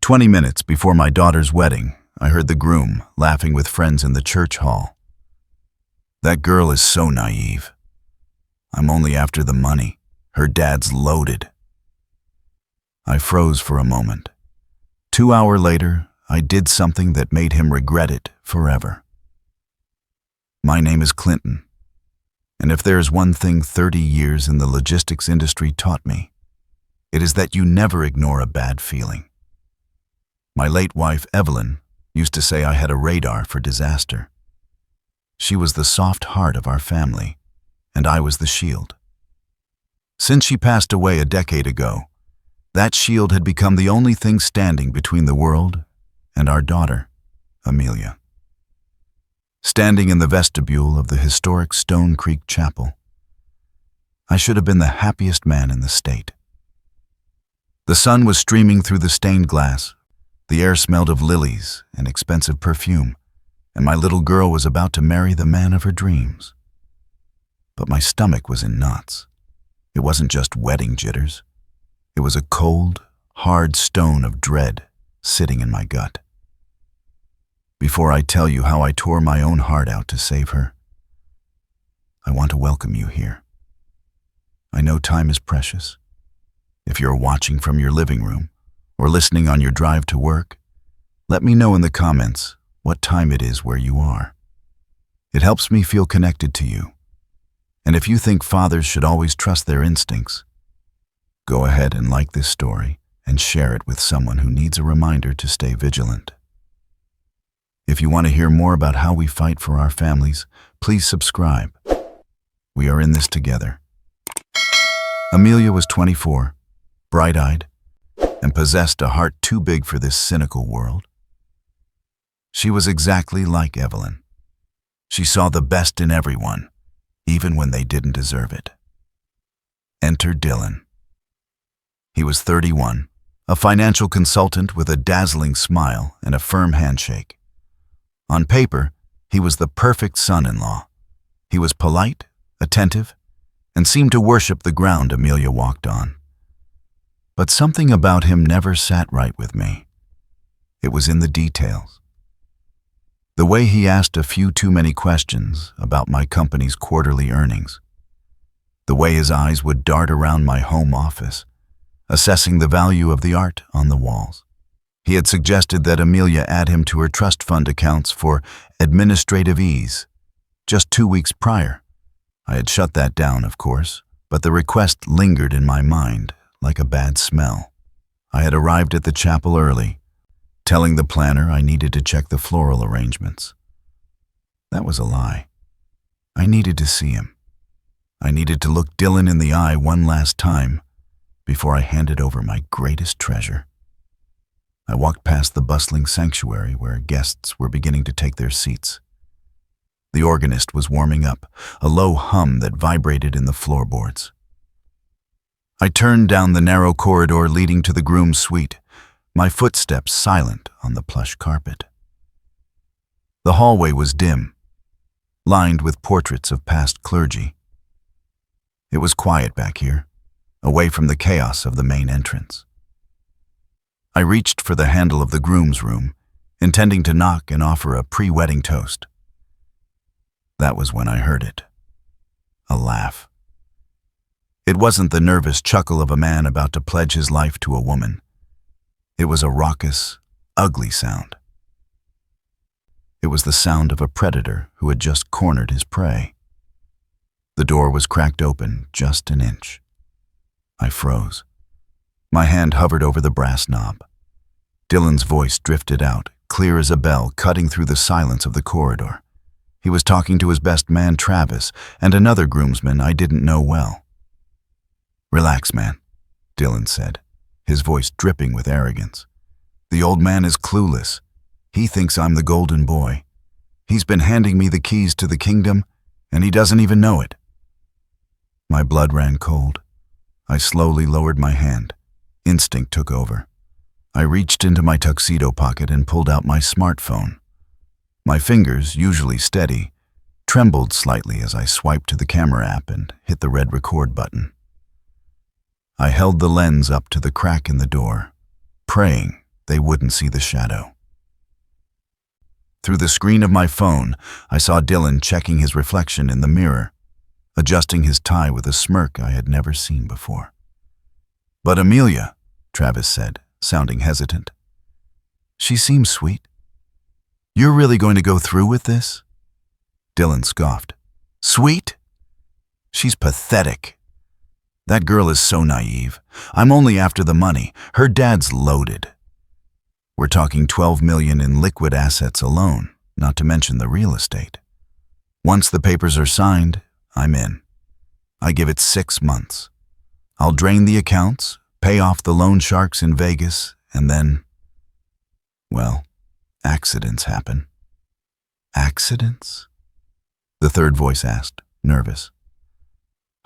20 minutes before my daughter's wedding, I heard the groom laughing with friends in the church hall. That girl is so naive. I'm only after the money. Her dad's loaded. I froze for a moment. 2 hours later, I did something that made him regret it forever. My name is Clinton, and if there's one thing 30 years in the logistics industry taught me, it is that you never ignore a bad feeling. My late wife, Evelyn, used to say I had a radar for disaster. She was the soft heart of our family, and I was the shield. Since she passed away a decade ago, that shield had become the only thing standing between the world and our daughter, Amelia. Standing in the vestibule of the historic Stone Creek Chapel, I should have been the happiest man in the state. The sun was streaming through the stained glass, the air smelled of lilies and expensive perfume, and my little girl was about to marry the man of her dreams. But my stomach was in knots. It wasn't just wedding jitters. It was a cold, hard stone of dread sitting in my gut. Before I tell you how I tore my own heart out to save her, I want to welcome you here. I know time is precious. If you're watching from your living room or listening on your drive to work, let me know in the comments what time it is where you are. It helps me feel connected to you. And if you think fathers should always trust their instincts, go ahead and like this story and share it with someone who needs a reminder to stay vigilant. If you want to hear more about how we fight for our families, please subscribe. We are in this together. Amelia was 24, bright-eyed, and possessed a heart too big for this cynical world. She was exactly like Evelyn. She saw the best in everyone, even when they didn't deserve it. Enter Dylan. He was 31, a financial consultant with a dazzling smile and a firm handshake. On paper, he was the perfect son-in-law. He was polite, attentive, and seemed to worship the ground Amelia walked on. But something about him never sat right with me. It was in the details. The way he asked a few too many questions about my company's quarterly earnings. The way his eyes would dart around my home office, assessing the value of the art on the walls. He had suggested that Amelia add him to her trust fund accounts for administrative ease. Just 2 weeks prior, I had shut that down, of course, but the request lingered in my mind like a bad smell. I had arrived at the chapel early, telling the planner I needed to check the floral arrangements. That was a lie. I needed to see him. I needed to look Dylan in the eye one last time before I handed over my greatest treasure. I walked past the bustling sanctuary where guests were beginning to take their seats. The organist was warming up, a low hum that vibrated in the floorboards. I turned down the narrow corridor leading to the groom's suite, my footsteps silent on the plush carpet. The hallway was dim, lined with portraits of past clergy. It was quiet back here, away from the chaos of the main entrance. I reached for the handle of the groom's room, intending to knock and offer a pre-wedding toast. That was when I heard it. A laugh. It wasn't the nervous chuckle of a man about to pledge his life to a woman. It was a raucous, ugly sound. It was the sound of a predator who had just cornered his prey. The door was cracked open just an inch. I froze. My hand hovered over the brass knob. Dylan's voice drifted out, clear as a bell, cutting through the silence of the corridor. He was talking to his best man, Travis, and another groomsman I didn't know well. "Relax, man," Dylan said, his voice dripping with arrogance. "The old man is clueless. He thinks I'm the golden boy. He's been handing me the keys to the kingdom, and he doesn't even know it." My blood ran cold. I slowly lowered my hand. Instinct took over. I reached into my tuxedo pocket and pulled out my smartphone. My fingers, usually steady, trembled slightly as I swiped to the camera app and hit the red record button. I held the lens up to the crack in the door, praying they wouldn't see the shadow. Through the screen of my phone, I saw Dylan checking his reflection in the mirror, adjusting his tie with a smirk I had never seen before. "But Amelia," Travis said, sounding hesitant. "She seems sweet. You're really going to go through with this?" Dylan scoffed. "Sweet? She's pathetic. That girl is so naive. I'm only after the money. Her dad's loaded. We're talking $12 million in liquid assets alone, not to mention the real estate. Once the papers are signed, I'm in. I give it 6 months. I'll drain the accounts, pay off the loan sharks in Vegas, and then, well, accidents happen." "Accidents?" the third voice asked, nervous.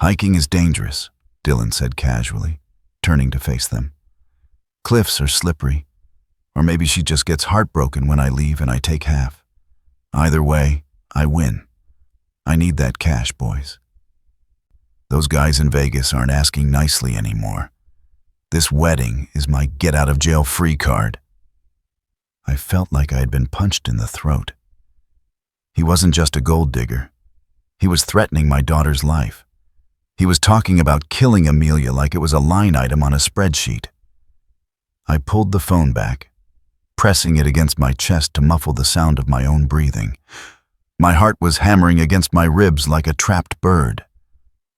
"Hiking is dangerous," Dylan said casually, turning to face them. "Cliffs are slippery. Or maybe she just gets heartbroken when I leave and I take half. Either way, I win. I need that cash, boys. Those guys in Vegas aren't asking nicely anymore. This wedding is my get-out-of-jail-free card." I felt like I had been punched in the throat. He wasn't just a gold digger. He was threatening my daughter's life. He was talking about killing Amelia like it was a line item on a spreadsheet. I pulled the phone back, pressing it against my chest to muffle the sound of my own breathing. My heart was hammering against my ribs like a trapped bird.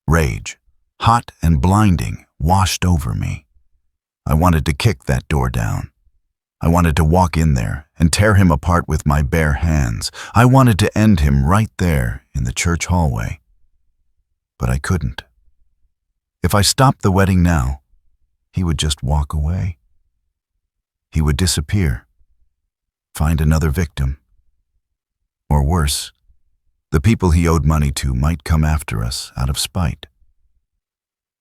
Rage, hot and blinding, washed over me. I wanted to kick that door down. I wanted to walk in there and tear him apart with my bare hands. I wanted to end him right there in the church hallway. But I couldn't. If I stopped the wedding now, he would just walk away. He would disappear, find another victim. Or worse, the people he owed money to might come after us out of spite.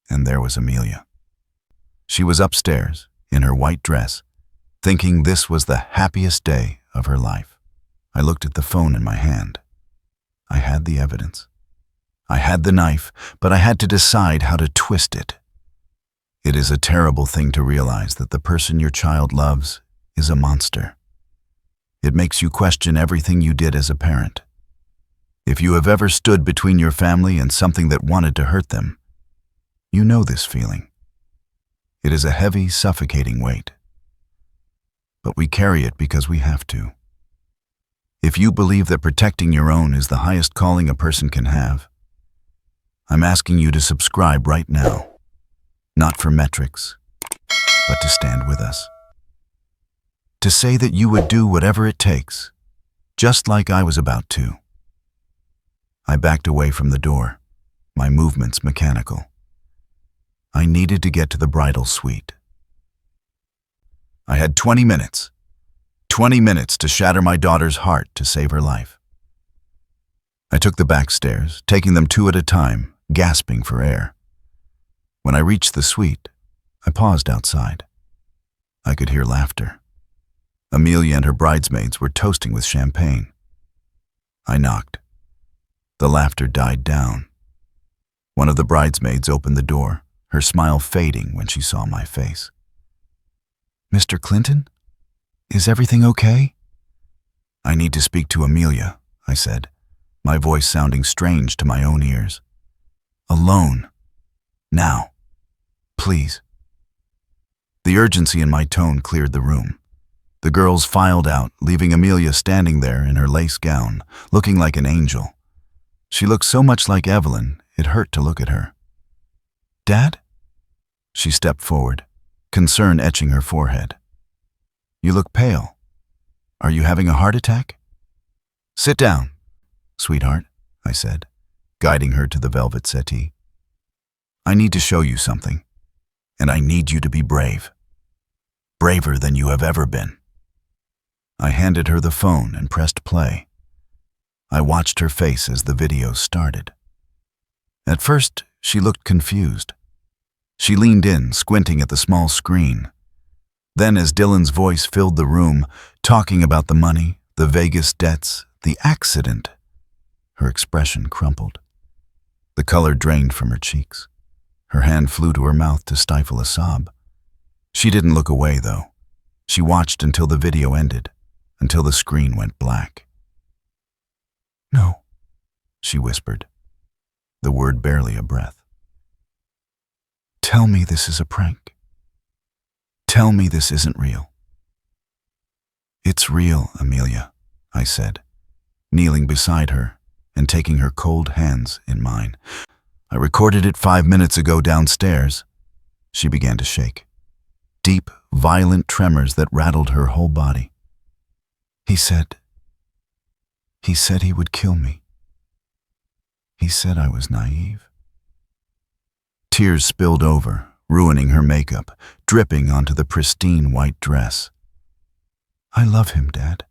And there was Amelia. She was upstairs, in her white dress, thinking this was the happiest day of her life. I looked at the phone in my hand. I had the evidence. I had the knife, but I had to decide how to twist it. It is a terrible thing to realize that the person your child loves is a monster. It makes you question everything you did as a parent. If you have ever stood between your family and something that wanted to hurt them, you know this feeling. It is a heavy, suffocating weight. But we carry it because we have to. If you believe that protecting your own is the highest calling a person can have, I'm asking you to subscribe right now. Not for metrics, but to stand with us. To say that you would do whatever it takes, just like I was about to. I backed away from the door, my movements mechanical. I needed to get to the bridal suite. I had 20 minutes. 20 minutes to shatter my daughter's heart to save her life. I took the back stairs, taking them 2 at a time, gasping for air. When I reached the suite, I paused outside. I could hear laughter. Amelia and her bridesmaids were toasting with champagne. I knocked. The laughter died down. One of the bridesmaids opened the door, her smile fading when she saw my face. "Mr. Clinton? Is everything okay?" "I need to speak to Amelia," I said, my voice sounding strange to my own ears. "Alone. Now. Please." The urgency in my tone cleared the room. The girls filed out, leaving Amelia standing there in her lace gown, looking like an angel. She looked so much like Evelyn, it hurt to look at her. "Dad?" She stepped forward, concern etching her forehead. "You look pale. Are you having a heart attack?" "Sit down, sweetheart," I said, guiding her to the velvet settee. "I need to show you something, and I need you to be brave. Braver than you have ever been." I handed her the phone and pressed play. I watched her face as the video started. At first, she looked confused. She leaned in, squinting at the small screen. Then, as Dylan's voice filled the room, talking about the money, the Vegas debts, the accident, her expression crumpled. The color drained from her cheeks. Her hand flew to her mouth to stifle a sob. She didn't look away, though. She watched until the video ended, until the screen went black. "No," she whispered, the word barely a breath. "Tell me this is a prank. Tell me this isn't real." "It's real, Amelia," I said, kneeling beside her and taking her cold hands in mine. "I recorded it 5 minutes ago downstairs." She began to shake. Deep, violent tremors that rattled her whole body. He said he would kill me. He said I was naive." Tears spilled over, ruining her makeup, dripping onto the pristine white dress. "I love him, Dad.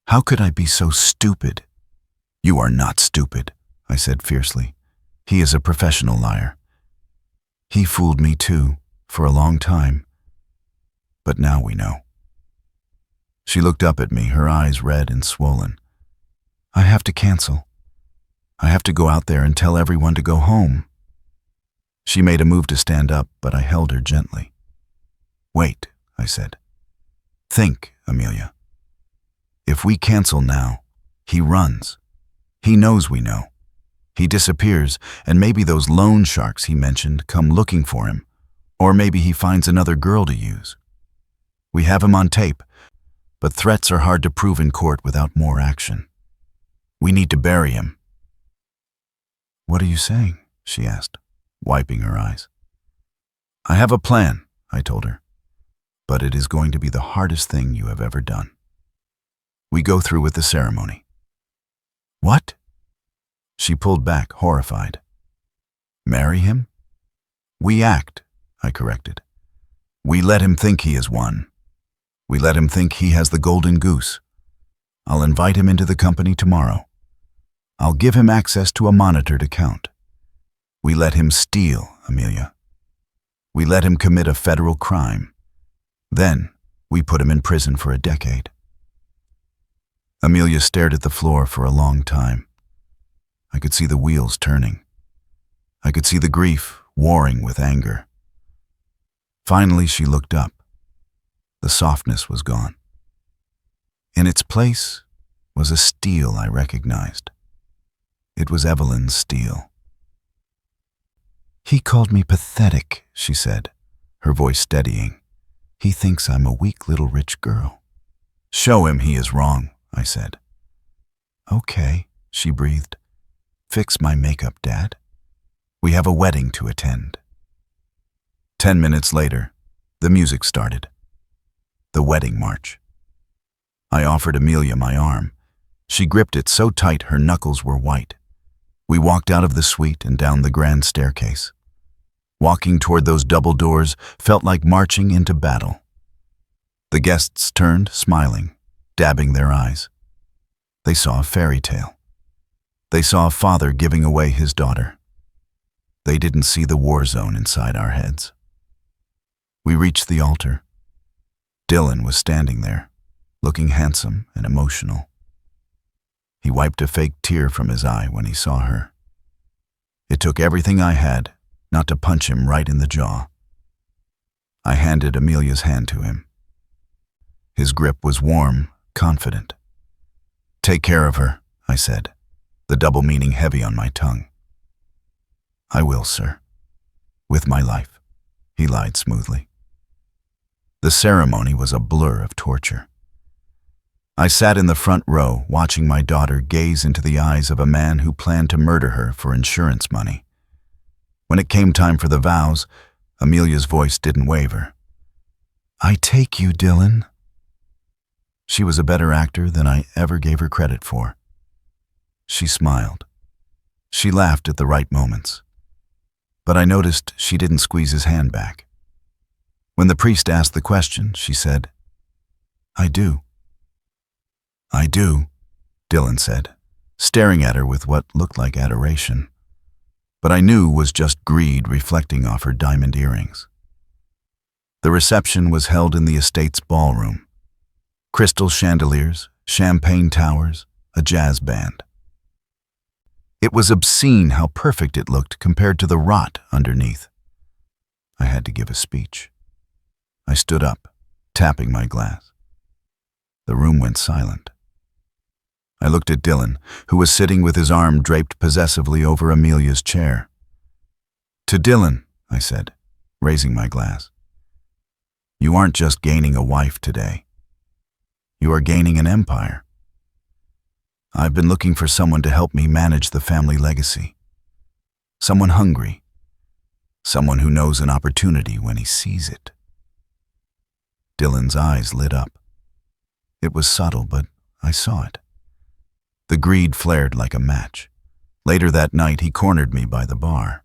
How could I be so stupid?" "You are not stupid," I said fiercely. "He is a professional liar. He fooled me too, for a long time. But now we know." She looked up at me, her eyes red and swollen. "I have to cancel. I have to go out there and tell everyone to go home." She made a move to stand up, but I held her gently. "Wait," I said. "Think, Amelia. If we cancel now, he runs. He knows we know. He disappears, and maybe those loan sharks he mentioned come looking for him, or maybe he finds another girl to use. We have him on tape, but threats are hard to prove in court without more action. We need to bury him." "What are you saying?" she asked, wiping her eyes. "I have a plan," I told her, "but it is going to be the hardest thing you have ever done. We go through with the ceremony." "What?" She pulled back, horrified. "Marry him? We act," I corrected. "We let him think he is one. We let him think he has the golden goose. I'll invite him into the company tomorrow. I'll give him access to a monitored account. We let him steal, Amelia. We let him commit a federal crime. Then we put him in prison for a decade." Amelia stared at the floor for a long time. I could see the wheels turning. I could see the grief warring with anger. Finally, she looked up. The softness was gone. In its place was a steel I recognized. It was Evelyn's steel. "He called me pathetic," she said, her voice steadying. "He thinks I'm a weak little rich girl." "Show him he is wrong," I said. "Okay," she breathed. "Fix my makeup, Dad. We have a wedding to attend." 10 minutes later, the music started. The wedding march. I offered Amelia my arm. She gripped it so tight her knuckles were white. We walked out of the suite and down the grand staircase. Walking toward those double doors felt like marching into battle. The guests turned, smiling, dabbing their eyes. They saw a fairy tale. They saw a father giving away his daughter. They didn't see the war zone inside our heads. We reached the altar. Dylan was standing there, looking handsome and emotional. He wiped a fake tear from his eye when he saw her. It took everything I had not to punch him right in the jaw. I handed Amelia's hand to him. His grip was warm, confident. "Take care of her," I said, the double meaning heavy on my tongue. "I will, sir. With my life," he lied smoothly. The ceremony was a blur of torture. I sat in the front row, watching my daughter gaze into the eyes of a man who planned to murder her for insurance money. When it came time for the vows, Amelia's voice didn't waver. "I take you, Dylan." She was a better actor than I ever gave her credit for. She smiled. She laughed at the right moments. But I noticed she didn't squeeze his hand back. When the priest asked the question, she said, "I do." "I do," Dylan said, staring at her with what looked like adoration, but I knew was just greed reflecting off her diamond earrings. The reception was held in the estate's ballroom. Crystal chandeliers, champagne towers, a jazz band. It was obscene how perfect it looked compared to the rot underneath. I had to give a speech. I stood up, tapping my glass. The room went silent. I looked at Dylan, who was sitting with his arm draped possessively over Amelia's chair. "To Dylan," I said, raising my glass. "You aren't just gaining a wife today. You are gaining an empire. I've been looking for someone to help me manage the family legacy. Someone hungry. Someone who knows an opportunity when he sees it." Dylan's eyes lit up. It was subtle, but I saw it. The greed flared like a match. Later that night, he cornered me by the bar.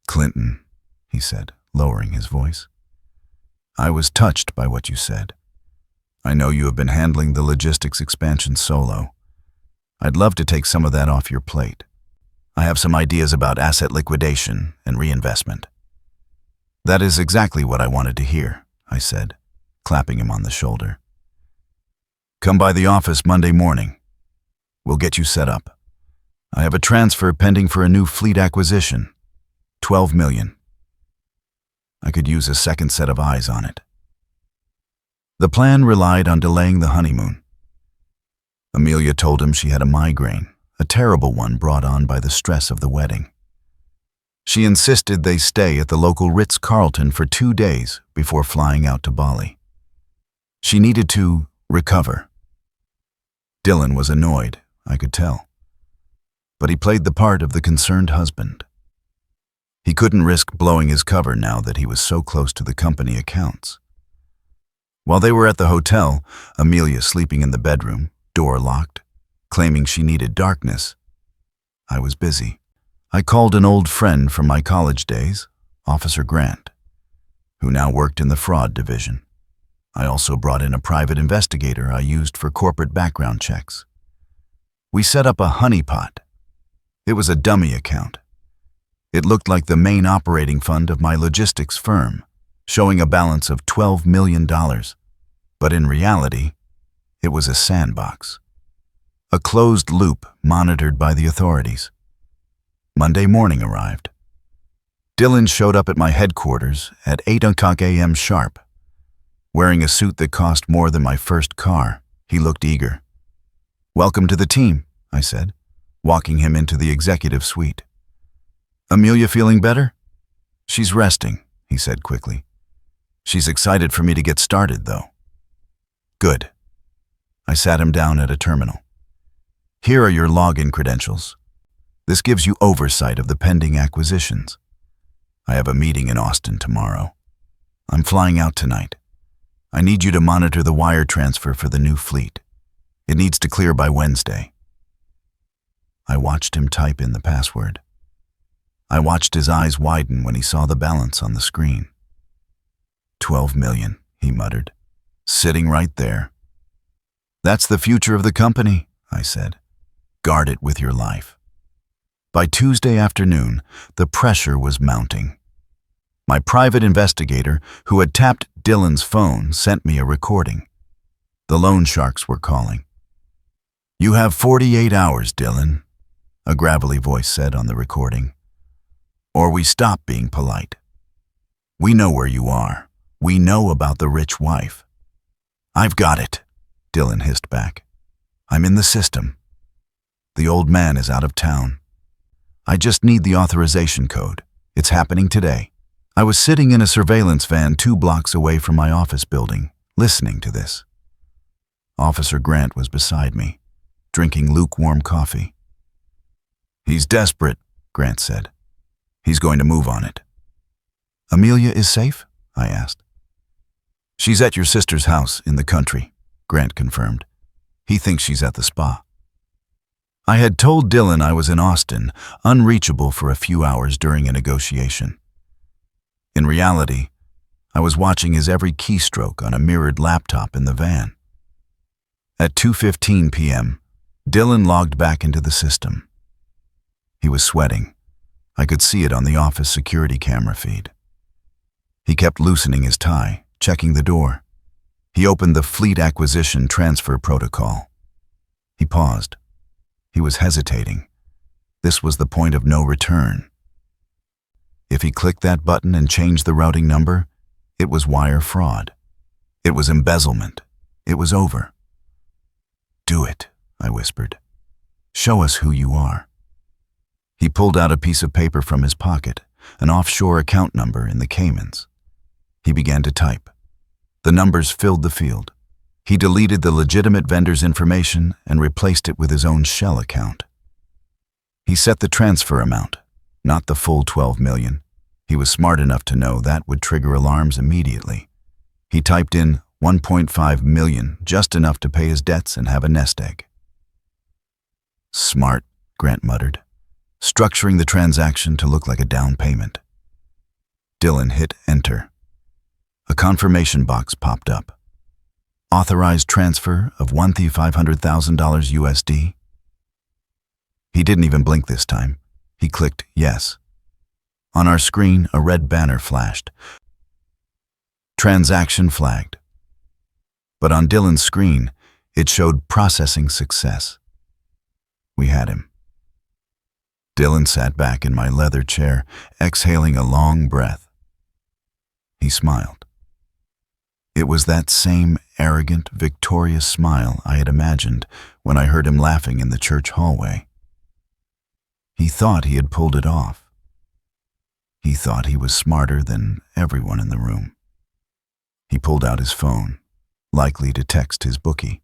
"Clinton," he said, lowering his voice, "I was touched by what you said. I know you have been handling the logistics expansion solo. I'd love to take some of that off your plate. I have some ideas about asset liquidation and reinvestment." "That is exactly what I wanted to hear," I said, clapping him on the shoulder. "Come by the office Monday morning. We'll get you set up. I have a transfer pending for a new fleet acquisition, $12 million. I could use a second set of eyes on it." The plan relied on delaying the honeymoon. Amelia told him she had a migraine, a terrible one brought on by the stress of the wedding. She insisted they stay at the local Ritz-Carlton for 2 days before flying out to Bali. She needed to recover. Dylan was annoyed, I could tell, but he played the part of the concerned husband. He couldn't risk blowing his cover now that he was so close to the company accounts. While they were at the hotel, Amelia sleeping in the bedroom, door locked, claiming she needed darkness, I was busy. I called an old friend from my college days, Officer Grant, who now worked in the fraud division. I also brought in a private investigator I used for corporate background checks. We set up a honeypot. It was a dummy account. It looked like the main operating fund of my logistics firm, showing a balance of $12 million. But in reality, it was a sandbox. A closed loop monitored by the authorities. Monday morning arrived. Dylan showed up at my headquarters at 8 o'clock a.m. sharp. Wearing a suit that cost more than my first car, he looked eager. "Welcome to the team," I said, walking him into the executive suite. "Amelia feeling better?" "She's resting," he said quickly. "She's excited for me to get started, though." "Good." I sat him down at a terminal. "Here are your login credentials. This gives you oversight of the pending acquisitions. I have a meeting in Austin tomorrow. I'm flying out tonight. I need you to monitor the wire transfer for the new fleet. It needs to clear by Wednesday." I watched him type in the password. I watched his eyes widen when he saw the balance on the screen. $12 million, he muttered, sitting right there. "That's the future of the company," I said. "Guard it with your life." By Tuesday afternoon, the pressure was mounting. My private investigator, who had tapped Dylan's phone, sent me a recording. The loan sharks were calling. "You have 48 hours, Dylan," a gravelly voice said on the recording. "Or we stop being polite. We know where you are. We know about the rich wife." "I've got it," Dylan hissed back. "I'm in the system. The old man is out of town. I just need the authorization code. It's happening today." I was sitting in a surveillance van 2 blocks away from my office building, listening to this. Officer Grant was beside me, drinking lukewarm coffee. "He's desperate," Grant said. "He's going to move on it." "Amelia is safe?" I asked. "She's at your sister's house in the country," Grant confirmed. "He thinks she's at the spa." I had told Dylan I was in Austin, unreachable for a few hours during a negotiation. In reality, I was watching his every keystroke on a mirrored laptop in the van. At 2:15 p.m., Dylan logged back into the system. He was sweating. I could see it on the office security camera feed. He kept loosening his tie, checking the door. He opened the fleet acquisition transfer protocol. He paused. He was hesitating. This was the point of no return. If he clicked that button and changed the routing number, it was wire fraud. It was embezzlement. It was over. "Do it," I whispered. "Show us who you are." He pulled out a piece of paper from his pocket, an offshore account number in the Caymans. He began to type. The numbers filled the field. He deleted the legitimate vendor's information and replaced it with his own shell account. He set the transfer amount, not the full 12 million. He was smart enough to know that would trigger alarms immediately. He typed in 1.5 million, just enough to pay his debts and have a nest egg. "Smart," Grant muttered, structuring the transaction to look like a down payment. Dylan hit enter. A confirmation box popped up. Authorized transfer of $1,500,000 USD. He didn't even blink this time. He clicked yes. On our screen, a red banner flashed. Transaction flagged. But on Dylan's screen, it showed processing success. We had him. Dylan sat back in my leather chair, exhaling a long breath. He smiled. It was that same arrogant, victorious smile I had imagined when I heard him laughing in the church hallway. He thought he had pulled it off. He thought he was smarter than everyone in the room. He pulled out his phone, likely to text his bookie.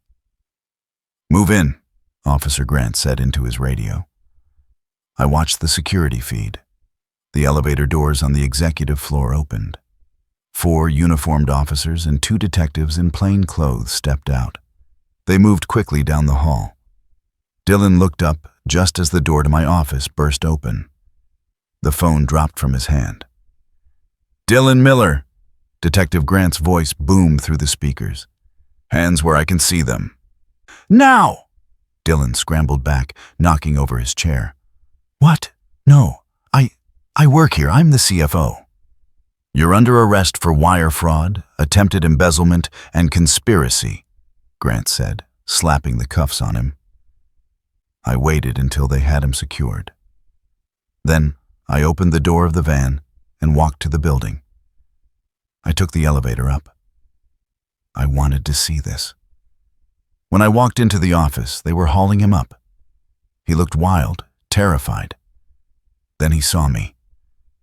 "Move in," Officer Grant said into his radio. I watched the security feed. The elevator doors on the executive floor opened. 4 uniformed officers and 2 detectives in plain clothes stepped out. They moved quickly down the hall. Dylan looked up just as the door to my office burst open. The phone dropped from his hand. "Dylan Miller!" Detective Grant's voice boomed through the speakers. "Hands where I can see them." "Now!" Dylan scrambled back, knocking over his chair. "What? No, I work here. I'm the CFO." "You're under arrest for wire fraud, attempted embezzlement, and conspiracy," Grant said, slapping the cuffs on him. I waited until they had him secured. Then I opened the door of the van and walked to the building. I took the elevator up. I wanted to see this. When I walked into the office, they were hauling him up. He looked wild, terrified. Then he saw me.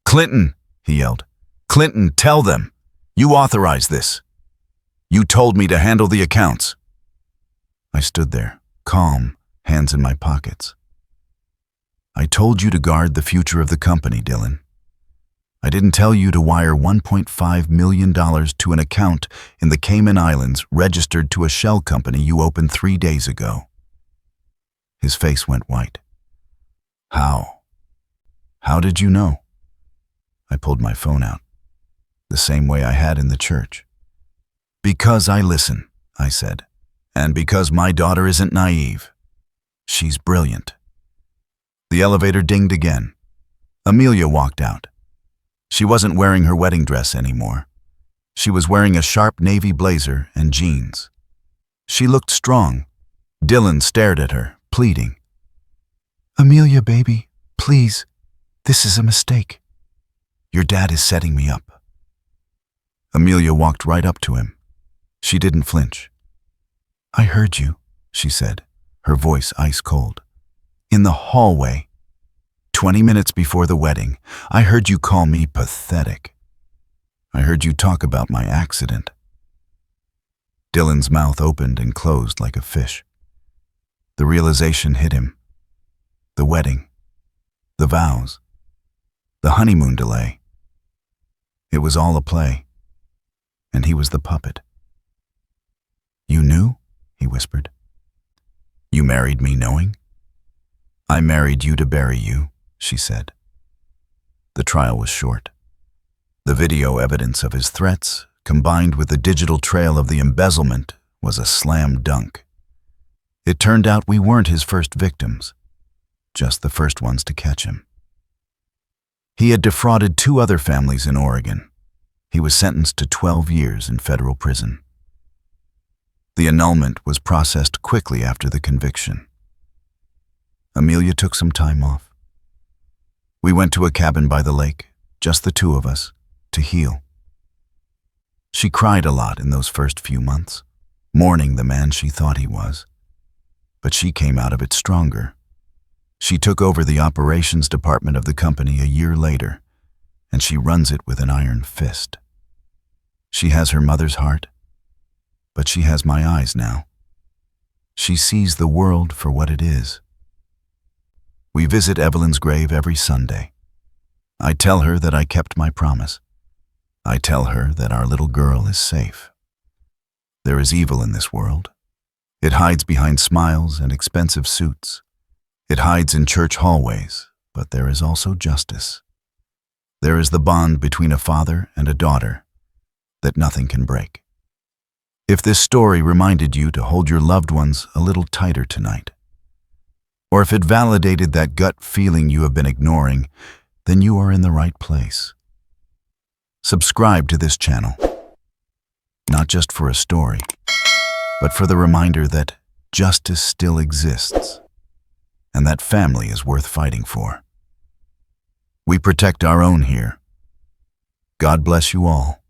"Clinton," he yelled. "Clinton, tell them. You authorized this. You told me to handle the accounts." I stood there, calm, hands in my pockets. "I told you to guard the future of the company, Dylan. I didn't tell you to wire $1.5 million to an account in the Cayman Islands registered to a shell company you opened 3 days ago." His face went white. "How? How did you know?" I pulled my phone out, the same way I had in the church. "Because I listen," I said, "and because my daughter isn't naive. She's brilliant." The elevator dinged again. Amelia walked out. She wasn't wearing her wedding dress anymore. She was wearing a sharp navy blazer and jeans. She looked strong. Dylan stared at her, pleading. "Amelia, baby, please, this is a mistake. Your dad is setting me up." Amelia walked right up to him. She didn't flinch. "I heard you," she said, her voice ice cold. "In the hallway. 20 minutes before the wedding, I heard you call me pathetic. I heard you talk about my accident." Dylan's mouth opened and closed like a fish. The realization hit him. The wedding. The vows. The honeymoon delay. It was all a play. And he was the puppet. "You knew?" he whispered. "You married me knowing?" "I married you to bury you," she said. The trial was short. The video evidence of his threats, combined with the digital trail of the embezzlement, was a slam dunk. It turned out we weren't his first victims, just the first ones to catch him. He had defrauded 2 other families in Oregon. He was sentenced to 12 years in federal prison. The annulment was processed quickly after the conviction. Amelia took some time off. We went to a cabin by the lake, just the 2 of us, to heal. She cried a lot in those first few months, mourning the man she thought he was. But she came out of it stronger. She took over the operations department of the company a year later, and she runs it with an iron fist. She has her mother's heart, but she has my eyes now. She sees the world for what it is. We visit Evelyn's grave every Sunday. I tell her that I kept my promise. I tell her that our little girl is safe. There is evil in this world. It hides behind smiles and expensive suits. It hides in church hallways, but there is also justice. There is the bond between a father and a daughter that nothing can break. If this story reminded you to hold your loved ones a little tighter tonight, or if it validated that gut feeling you have been ignoring, then you are in the right place. Subscribe to this channel, not just for a story, but for the reminder that justice still exists and that family is worth fighting for. We protect our own here. God bless you all.